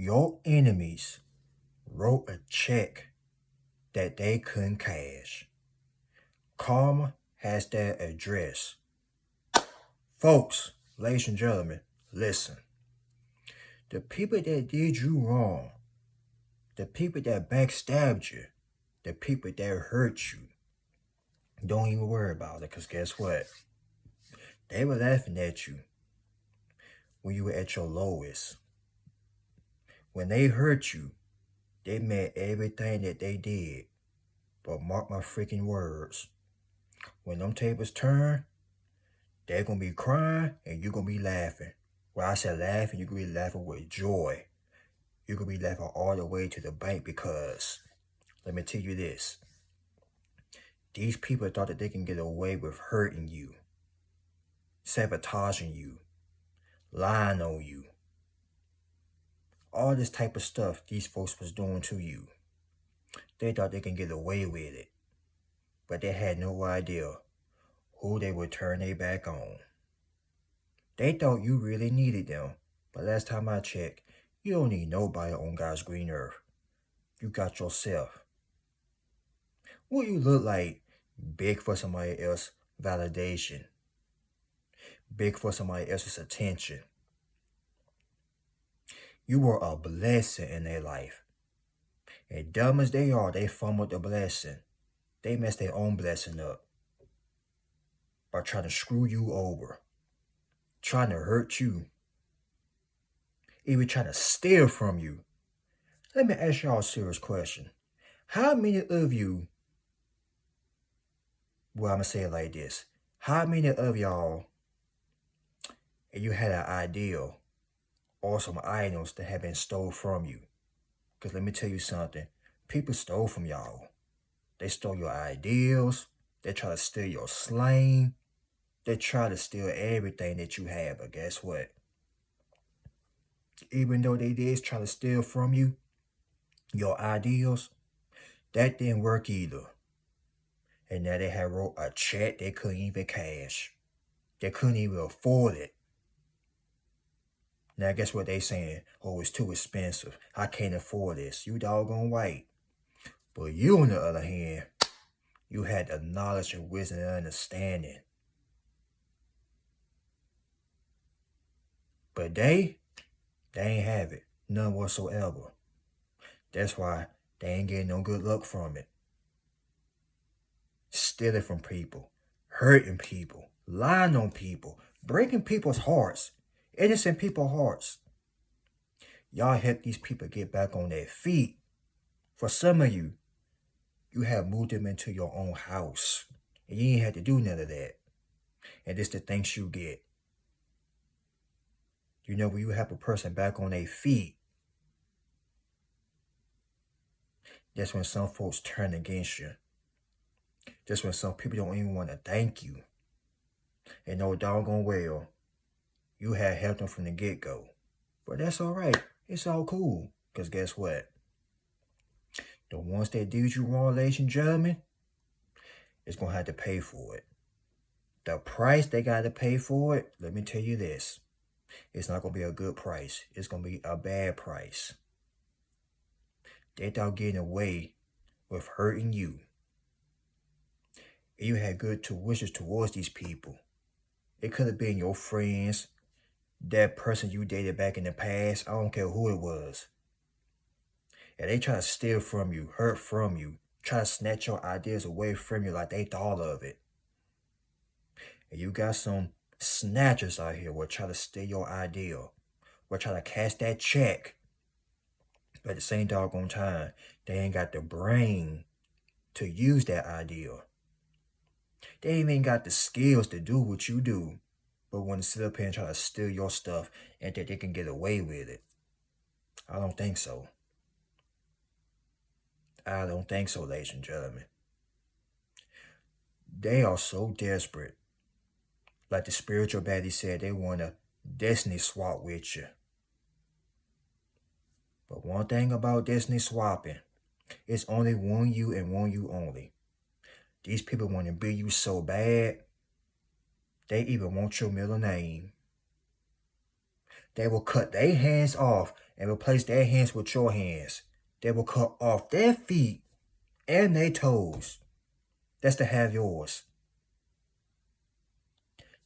Your enemies wrote a check that they couldn't cash. Karma has their address. Folks, ladies and gentlemen, listen. The people that did you wrong, the people that backstabbed you, the people that hurt you, don't even worry about it, because guess what? They were laughing at you when you were at your lowest. When they hurt you, they meant everything that they did. But mark my freaking words. When them tables turn, they're going to be crying and you're going to be laughing. When I say laughing, you're going to be laughing with joy. You're going to be laughing all the way to the bank because, let me tell you this. These people thought that they can get away with hurting you, sabotaging you, lying on you. All this type of stuff these folks was doing to you. They thought they can get away with it. But they had no idea who they would turn their back on. They thought you really needed them. But last time I checked, you don't need nobody on God's green earth. You got yourself. What you look like big for somebody else's validation. Big for somebody else's attention. You were a blessing in their life. And dumb as they are, they fumbled the blessing. They messed their own blessing up by trying to screw you over, trying to hurt you, even trying to steal from you. Let me ask y'all a serious question. How many of you, well, I'm going to say it like this. How many of y'all, and you had an ideal or some items that have been stolen from you? Because let me tell you something. People stole from y'all. They stole your ideals. They try to steal your slang. They try to steal everything that you have. But guess what? Even though they did try to steal from you, your ideals, that didn't work either. And now they have wrote a check they couldn't even cash. They couldn't even afford it. Now guess what they saying? Oh, it's too expensive. I can't afford this. You doggone right. But you, on the other hand, you had the knowledge and wisdom and understanding. But they ain't have it. None whatsoever. That's why they ain't getting no good luck from it. Stealing from people. Hurting people. Lying on people. Breaking people's hearts. Innocent people's hearts. Y'all help these people get back on their feet. For some of you, you have moved them into your own house. And you ain't had to do none of that. And this the things you get. You know, when you have a person back on their feet, that's when some folks turn against you. That's when some people don't even want to thank you. And no doggone well, you had helped them from the get-go. But that's all right. It's all cool. Because guess what? The ones that did you wrong, ladies and gentlemen, is going to have to pay for it. The price they got to pay for it, let me tell you this. It's not going to be a good price. It's going to be a bad price. They thought getting away with hurting you. And you had good wishes towards these people. It could have been your friends, that person you dated back in the past. I don't care who it was. And they try to steal from you, hurt from you, try to snatch your ideas away from you like they thought of it. And you got some snatchers out here will try to steal your ideal, will try to cash that check. But at the same doggone time, they ain't got the brain to use that ideal. They ain't even got the skills to do what you do, but want to sit up here and try to steal your stuff and that they can get away with it. I don't think so. I don't think so, ladies and gentlemen. They are so desperate. Like the spiritual baddie said, they want to destiny swap with you. But one thing about destiny swapping, it's only one you and one you only. These people want to be you so bad, they even want your middle name. They will cut their hands off and replace their hands with your hands. They will cut off their feet and their toes. That's to have yours.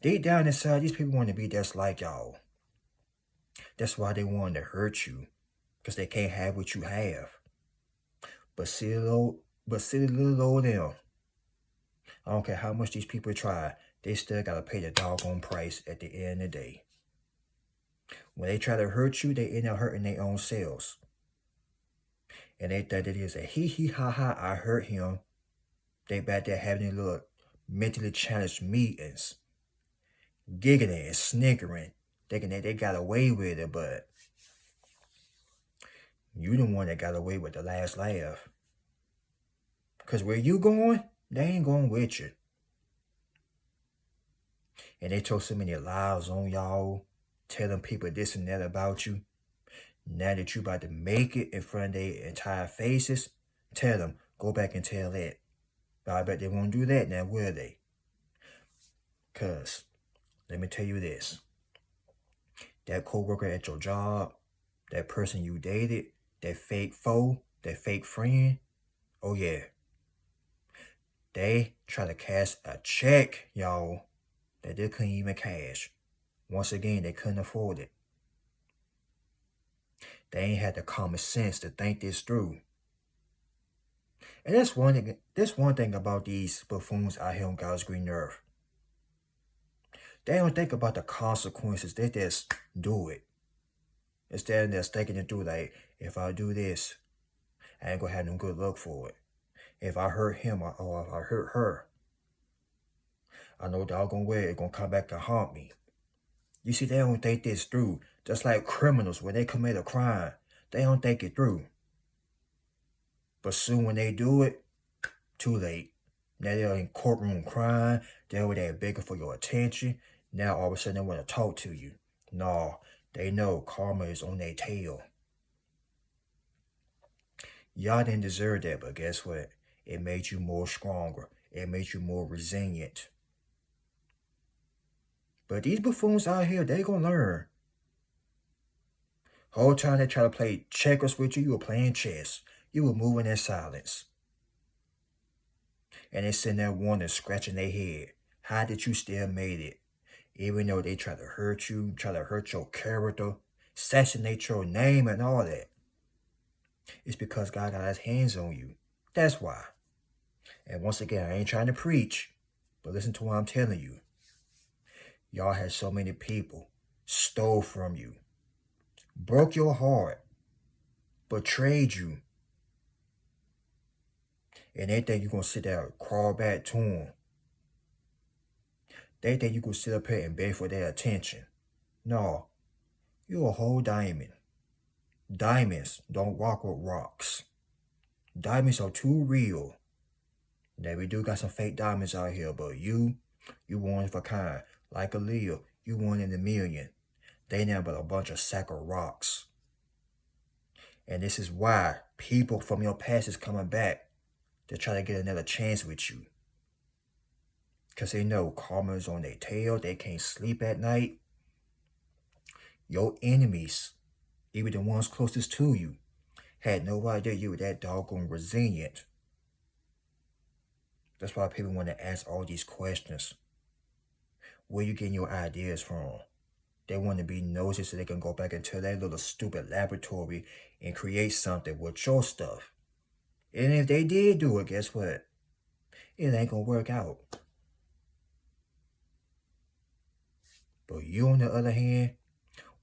Deep down inside, these people want to be just like y'all. That's why they want to hurt you, because they can't have what you have. But silly little old them. I don't care how much these people try, they still gotta pay the doggone price at the end of the day. When they try to hurt you, they end up hurting their own selves. And they think it is a hee hee ha ha, I hurt him. They back there having their little mentally challenged meetings, giggling and snickering, thinking that they got away with it, but you the one that got away with the last laugh. Because where you going, they ain't going with you. And they told so many lies on y'all, telling people this and that about you. Now that you about to make it in front of their entire faces, tell them, go back and tell that. But I bet they won't do that now, will they? Because, let me tell you this. That coworker at your job, that person you dated, that fake foe, that fake friend, oh yeah. They try to cash a check, y'all, that they couldn't even cash. Once again, they couldn't afford it. They ain't had the common sense to think this through. And that's one thing about these buffoons out here on God's green earth. They don't think about the consequences. They just do it. Instead of just thinking it through, like, if I do this, I ain't gonna have no good luck for it. If I hurt him or if I hurt her, I know doggone well it's gonna come back and haunt me. You see, they don't think this through. Just like criminals, when they commit a crime, they don't think it through. But soon when they do it, too late. Now they're in courtroom crying, they're over there begging for your attention. Now all of a sudden they want to talk to you. No, they know karma is on their tail. Y'all didn't deserve that, but guess what? It made you more stronger. It made you more resilient. But these buffoons out here, they gonna learn. Whole time they try to play checkers with you, you were playing chess. You were moving in silence. And they sitting there wondering, scratching their head. How did you still made it? Even though they try to hurt you, try to hurt your character, assassinate your name and all that. It's because God got his hands on you. That's why. And once again, I ain't trying to preach, but listen to what I'm telling you. Y'all had so many people stole from you, broke your heart, betrayed you. And they think you're going to sit there and crawl back to them. They think you can sit up here and beg for their attention. No, you're a whole diamond. Diamonds don't walk with rocks. Diamonds are too real. Now we do got some fake diamonds out here, but you one of a kind. Like a Leo, you one in a million. They ain't but a bunch of sack of rocks. And this is why people from your past is coming back to try to get another chance with you. Because they know karma is on their tail. They can't sleep at night. Your enemies, even the ones closest to you, had no idea you were that doggone resilient. That's why people want to ask all these questions. Where you getting your ideas from? They want to be nosy so they can go back into their little stupid laboratory and create something with your stuff. And if they did do it, guess what? It ain't gonna work out. But you, on the other hand,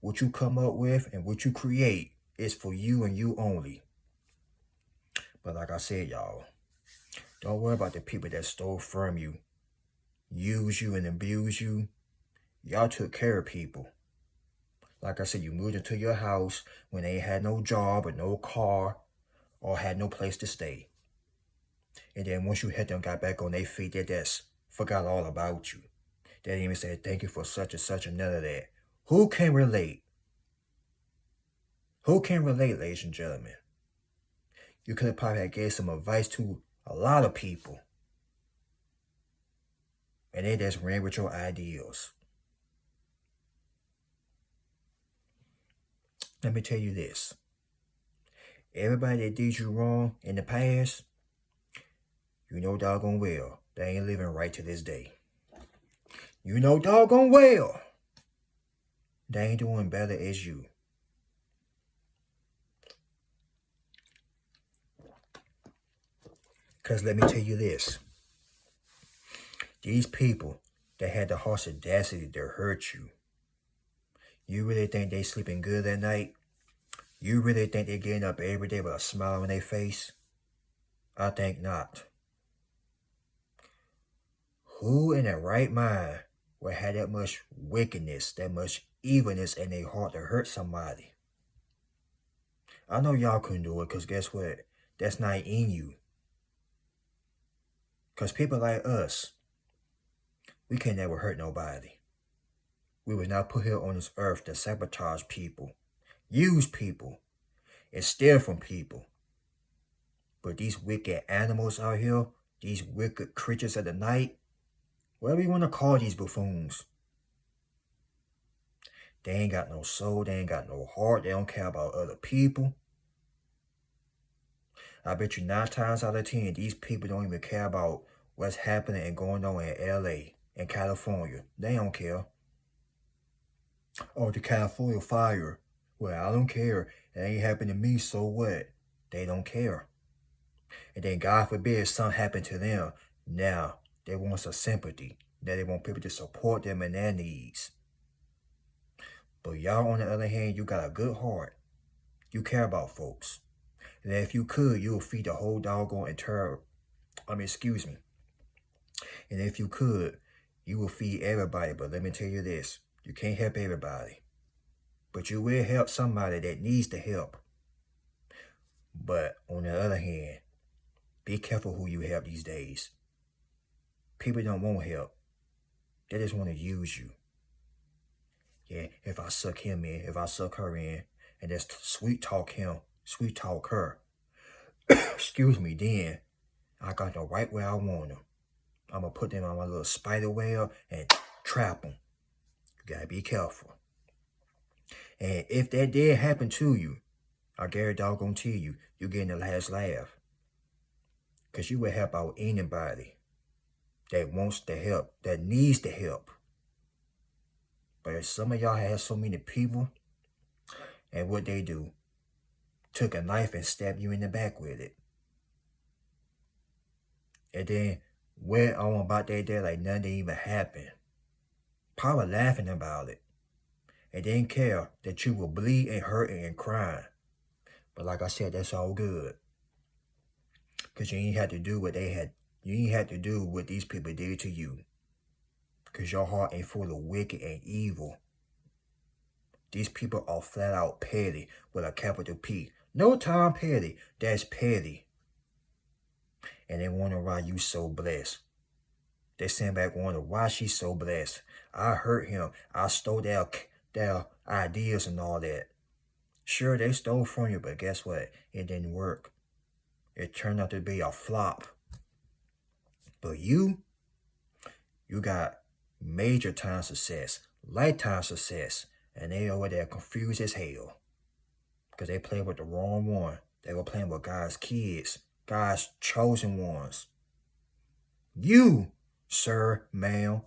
what you come up with and what you create is for you and you only. But like I said, y'all, don't worry about the people that stole from you, use you and abuse you. Y'all took care of people. Like I said, you moved into your house when they had no job or no car or had no place to stay. And then once you had them got back on their feet, they just forgot all about you. They didn't even say thank you for such and such and none of that. Who can relate? Who can relate, ladies and gentlemen? You could have probably gave some advice to a lot of people. And they just ran with your ideals. Let me tell you this. Everybody that did you wrong in the past, you know doggone well they ain't living right to this day. You know doggone well they ain't doing better as you. Because let me tell you this. These people that had the harsh audacity to hurt you, you really think they sleeping good at night? You really think they getting up every day with a smile on their face? I think not. Who in their right mind would have that much wickedness, that much evilness in their heart to hurt somebody? I know y'all couldn't do it because guess what? That's not in you. Because people like us, we can never hurt nobody. We were not put here on this earth to sabotage people, use people, and steal from people. But these wicked animals out here, these wicked creatures of the night, whatever you want to call these buffoons, they ain't got no soul, they ain't got no heart, they don't care about other people. I bet you 9 times out of 10, these people don't even care about what's happening and going on in LA and California. They don't care. Oh, the California fire. Well, I don't care. It ain't happened to me, so what? They don't care. And then God forbid something happened to them. Now, they want some sympathy. Now they want people to support them in their needs. But y'all, on the other hand, you got a good heart. You care about folks. And if you could, you'll feed the whole doggone excuse me. And if you could, you will feed everybody. But let me tell you this. You can't help everybody. But you will help somebody that needs the help. But on the other hand, be careful who you help these days. People don't want help. They just want to use you. Yeah, if I suck him in, if I suck her in, and just sweet talk him, sweet talk her, excuse me, then I got them right where I want them. I'm going to put them on my little spider web and trap them. You got to be careful. And if that did happen to you, I guarantee you, you're getting the last laugh. Because you will help out anybody that wants the help, that needs the help. But some of y'all have so many people, and what they do, took a knife and stabbed you in the back with it. And then went on about that day like nothing even happened. Probably laughing about it. And didn't care that you will bleed and hurting and crying. But like I said, that's all good. Because you ain't had to do what they had. You ain't had to do what these people did to you. Because your heart ain't full of wicked and evil. These people are flat out petty with a capital P. No time petty. That's petty. And they wonder why you so blessed. They stand back wonder why she's so blessed. I hurt him. I stole their ideas and all that. Sure, they stole from you, but guess what? It didn't work. It turned out to be a flop. But you got major time success, lifetime success, and they over there confused as hell. Because they played with the wrong one. They were playing with God's kids, God's chosen ones. You, sir, ma'am,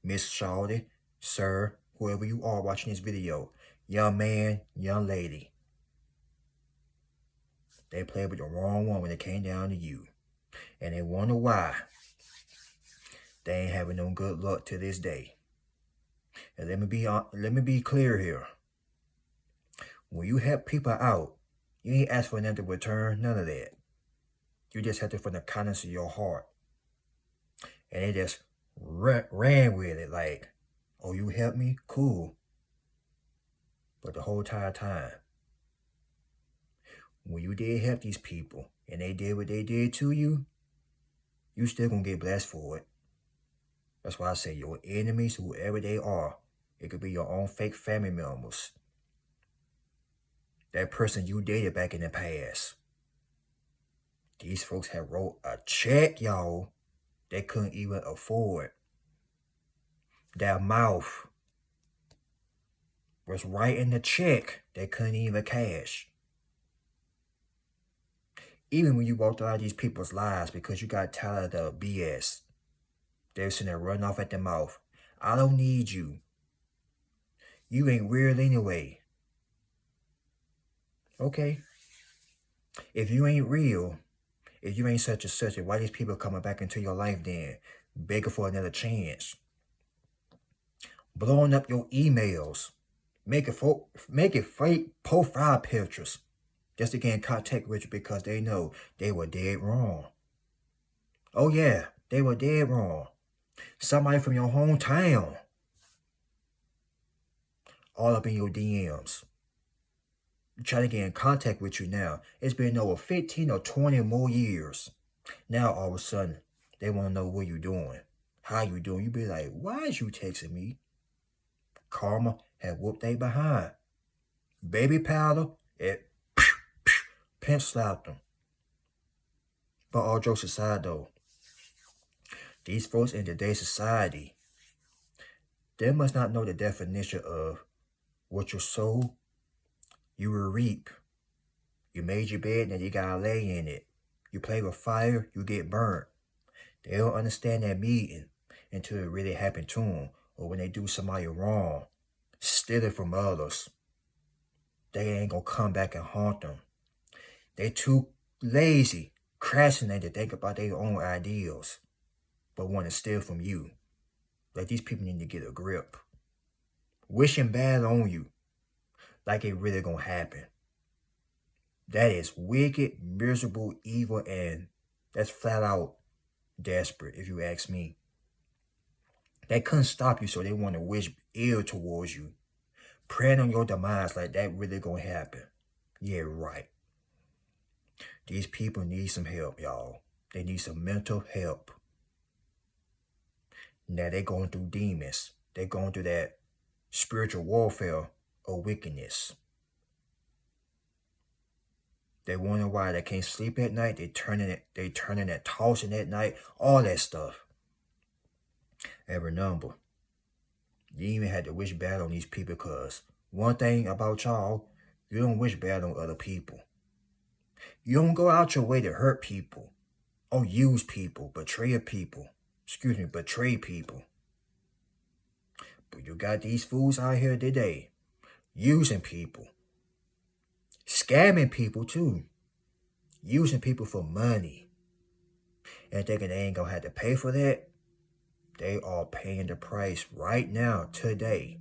Miss Shawty, sir, whoever you are watching this video, young man, young lady. They played with the wrong one when it came down to you. And they wonder why they ain't having no good luck to this day. And let me be clear here. When you help people out, you ain't ask for nothing to return, none of that. You just helped it from the kindness of your heart. And they just ran with it like, oh, you helped me? Cool. But the whole entire time, when you did help these people and they did what they did to you, you still gonna get blessed for it. That's why I say your enemies, whoever they are, it could be your own fake family members. That person you dated back in the past. These folks had wrote a check, y'all, they couldn't even afford. Their mouth was writing the check they couldn't even cash. Even when you walked out of these people's lives because you got tired of the BS, they were sitting there running off at the mouth. I don't need you. You ain't real anyway. Okay? If you ain't real, if you ain't such and such, why these people coming back into your life then? Begging for another chance. Blowing up your emails. Making fake profile pictures. Just to get in contact with you because they know they were dead wrong. Oh yeah, they were dead wrong. Somebody from your hometown. All up in your DMs. Trying to get in contact with you now. It's been over 15 or 20 more years. Now all of a sudden, they want to know what you doing. How you doing? You be like, why is you texting me? Karma had whooped they behind. Baby powder, it pinch slapped them. But all jokes aside though, these folks in today's society, they must not know the definition of what you sow, you will reap. You made your bed, now you gotta lay in it. You play with fire, you get burnt. They don't understand that meaning until it really happened to them, or when they do somebody wrong, stealing from others. They ain't gonna come back and haunt them. They too lazy, crashing to think about their own ideals, but want to steal from you. Like these people need to get a grip. Wishing bad on you, like it really gonna happen. That is wicked, miserable, evil, and that's flat out desperate, if you ask me. They couldn't stop you, so they want to wish ill towards you. Praying on your demise like that really gonna happen. Yeah, right. These people need some help, y'all. They need some mental help. Now they going through demons. They going through that spiritual warfare of wickedness. They wonder why they can't sleep at night. They turning that tossing at night. All that stuff. And remember, you even had to wish bad on these people because one thing about y'all, you don't wish bad on other people. You don't go out your way to hurt people or use people, betray people. But you got these fools out here today using people, scamming people too, using people for money, and thinking they ain't gonna have to pay for that. They are paying the price right now, today.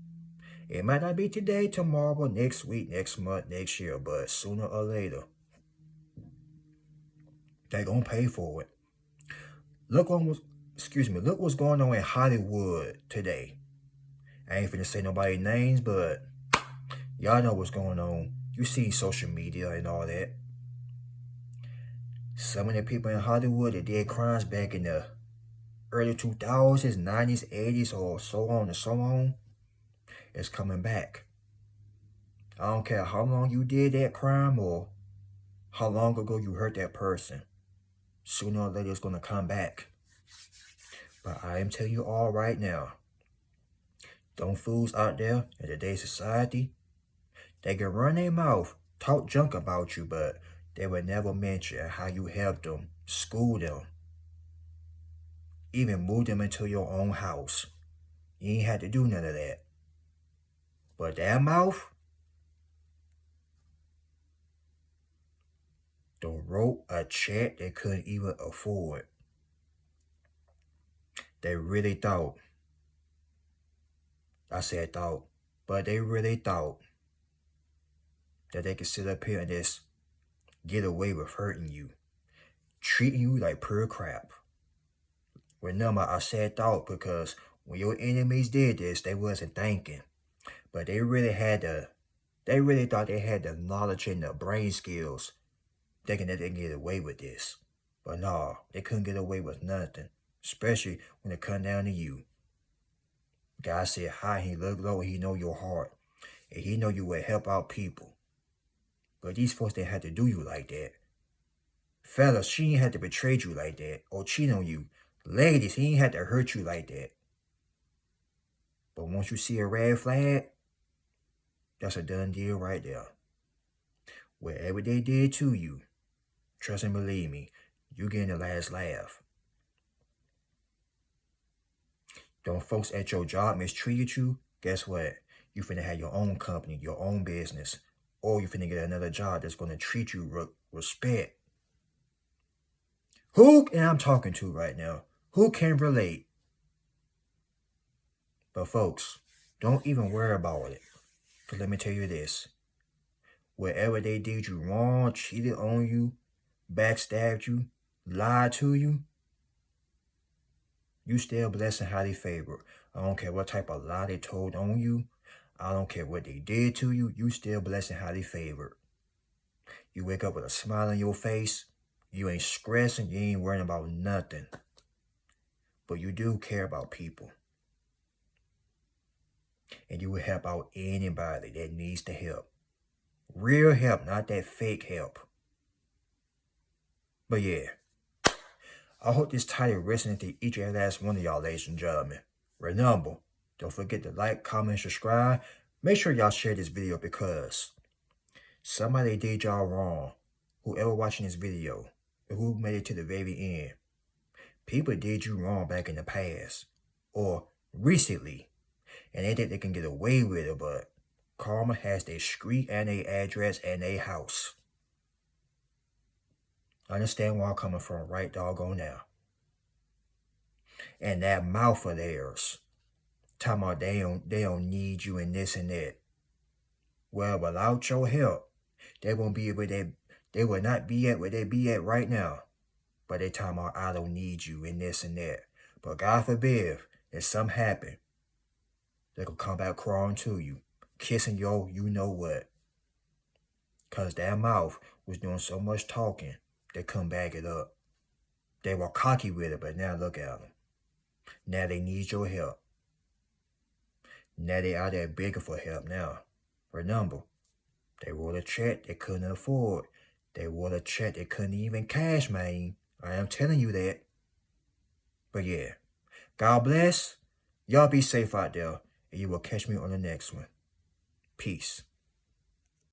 It might not be today, tomorrow, next week, next month, next year, but sooner or later, they gonna pay for it. Look what's going on in Hollywood today. I ain't finna say nobody's names, but y'all know what's going on. You see social media and all that. Some of the people in Hollywood that did crimes back in the early 2000s, 90s, 80s, or so on and so on, is coming back. I don't care how long you did that crime or how long ago you hurt that person. Sooner or later it's going to come back. But I am telling you all right now, them fools out there in today's society, they can run their mouth, talk junk about you, but they would never mention how you helped them, school them, even move them into your own house. You ain't had to do none of that. But that mouth, they wrote a check they couldn't even afford. They really thought, I said thought, but they really thought that they could sit up here and just get away with hurting you, treating you like pure crap. Remember, I said thought because when your enemies did this, they wasn't thinking. But they really thought they had the knowledge and the brain skills thinking that they can get away with this. But no, they couldn't get away with nothing, especially when it come down to you. God said high, he look low, he know your heart. And he know you will help out people. But these folks didn't have to do you like that. Fellas, she ain't had to betray you like that or cheat on you. Ladies, he ain't had to hurt you like that. But once you see a red flag, That's a done deal right there. Whatever they did to you, trust and believe me, you getting the last laugh. Don't folks at your job mistreated you? Guess what? You finna have your own company, your own business, or you finna get another job that's gonna treat you with respect. Who am I'm talking to right now? Who can relate? But folks, don't even worry about it. Cause let me tell you this. Wherever they did you wrong, cheated on you, backstabbed you, lied to you, you still blessed and highly favored. I don't care what type of lie they told on you. I don't care what they did to you. You still blessed and highly favored. You wake up with a smile on your face. You ain't stressing. You ain't worrying about nothing. But you do care about people. And you will help out anybody that needs the help. Real help, not that fake help. But yeah, I hope this title resonates to each and last one of y'all, ladies and gentlemen. Remember, don't forget to like, comment, subscribe. Make sure y'all share this video because somebody did y'all wrong. Whoever watching this video, who made it to the very end, people did you wrong back in the past or recently, and they think they can get away with it, but karma has their street and their address and their house. Understand where I'm coming from right doggone now. And that mouth of theirs, talking about they don't need you and this and that. Well, without your help, they won't be where they will not be at where they be at right now. But they talking about I don't need you and this and that. But God forbid if something happen, they could come back crawling to you, kissing your you know what. Cause that mouth was doing so much talking, they couldn't back it up. They were cocky with it, but now look at them. Now they need your help. Now they out there begging for help now. Remember, they wrote a check they couldn't afford. They wrote a check they couldn't even cash, man. I am telling you that. But yeah, God bless. Y'all be safe out there, and you will catch me on the next one. Peace.